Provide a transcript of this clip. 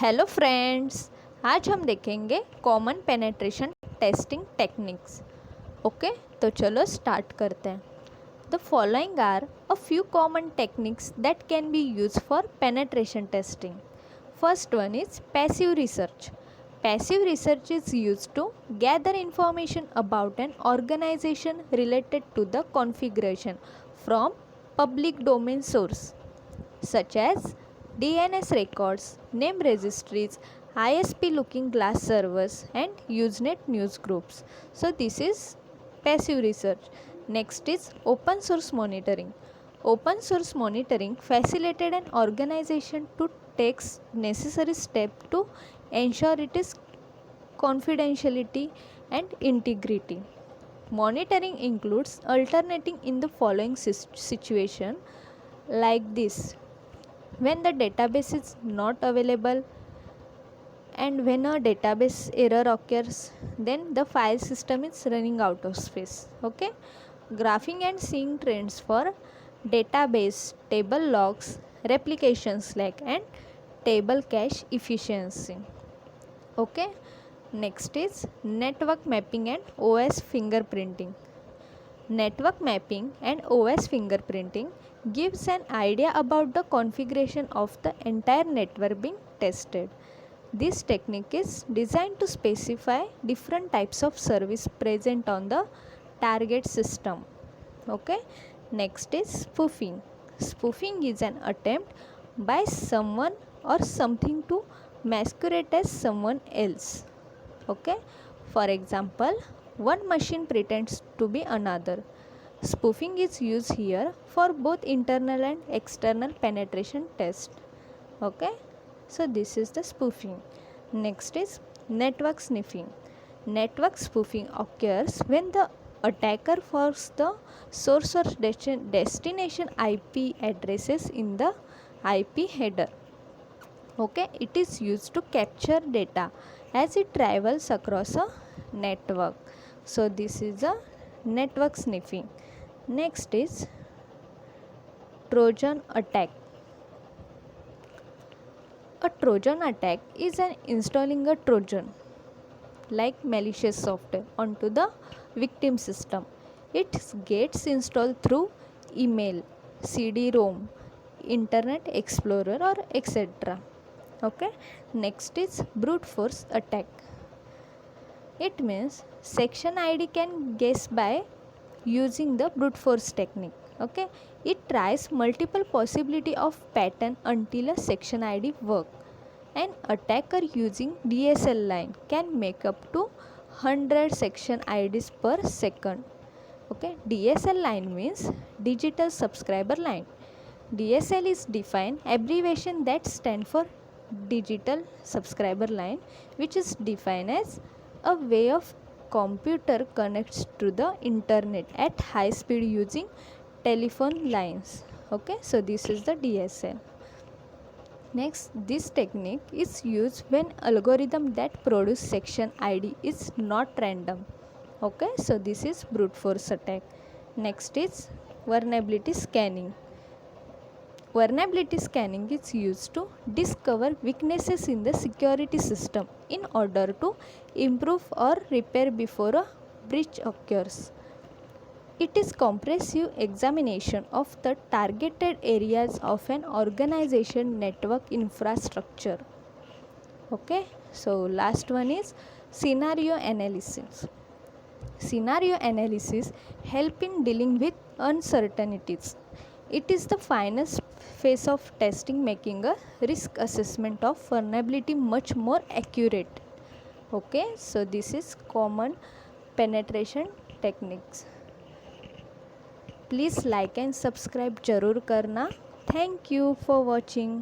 Hello friends, आज हम देखेंगे common penetration testing techniques. Okay, तो चलो स्टार्ट करते हैं। The following are a few common techniques that can be use for penetration testing. First one is passive research. Passive research is used to gather information about an organization related to the configuration from public domain source such as DNS records, name registries, ISP looking glass servers, and Usenet news groups. So, this is passive research. Next is open source monitoring. Open source monitoring facilitated an organization to take necessary steps to ensure its confidentiality and integrity. Monitoring includes alternating in the following situation like this: when the database is not available, and when a database error occurs, then the file system is running out of space. Okay, graphing and seeing trends for database table logs, replication slack, and table cache efficiency. Okay, next is network mapping and OS fingerprinting. Network mapping and OS fingerprinting gives an idea about the configuration of the entire network being tested. This technique is designed to specify different types of service present on the target system. Okay. Next is spoofing. Spoofing is an attempt by someone or something to masquerade as someone else. Okay. For example, one machine pretends to be another. Spoofing is used here for both internal and external penetration test. Okay, so this is the spoofing. Next is network sniffing. Network spoofing occurs when the attacker forces the source or destination IP addresses in the IP header. Okay, it is used to capture data as it travels across a network. So this is a network sniffing. Next is Trojan attack. A Trojan attack is an installing a Trojan like malicious software onto the victim system. It gets installed through email, CD-ROM, Internet Explorer, or etc. Okay. Next is brute force attack. It means section ID can guess by using the brute force technique. Okay, it tries multiple possibility of pattern until a section ID work. An attacker using DSL line can make up to 100 section IDs per second. Okay, DSL line means digital subscriber line. DSL is defined abbreviation that stand for digital subscriber line, which is defined as a way of computer connects to the internet at high speed using telephone lines. Okay, so this is the DSL. Next, this technique is used when algorithm that produce section ID is not random. Okay, so this is brute force attack. Next is vulnerability scanning. Vulnerability scanning is used to discover weaknesses in the security system in order to improve or repair before a breach occurs. It is comprehensive examination of the targeted areas of an organization network infrastructure. Okay, so last one is scenario analysis. Scenario analysis help in dealing with uncertainties. It is the finest phase of testing, making a risk assessment of vulnerability much more accurate. Okay, so this is common penetration techniques. Please like and subscribe ज़रूर करना. Thank you for watching.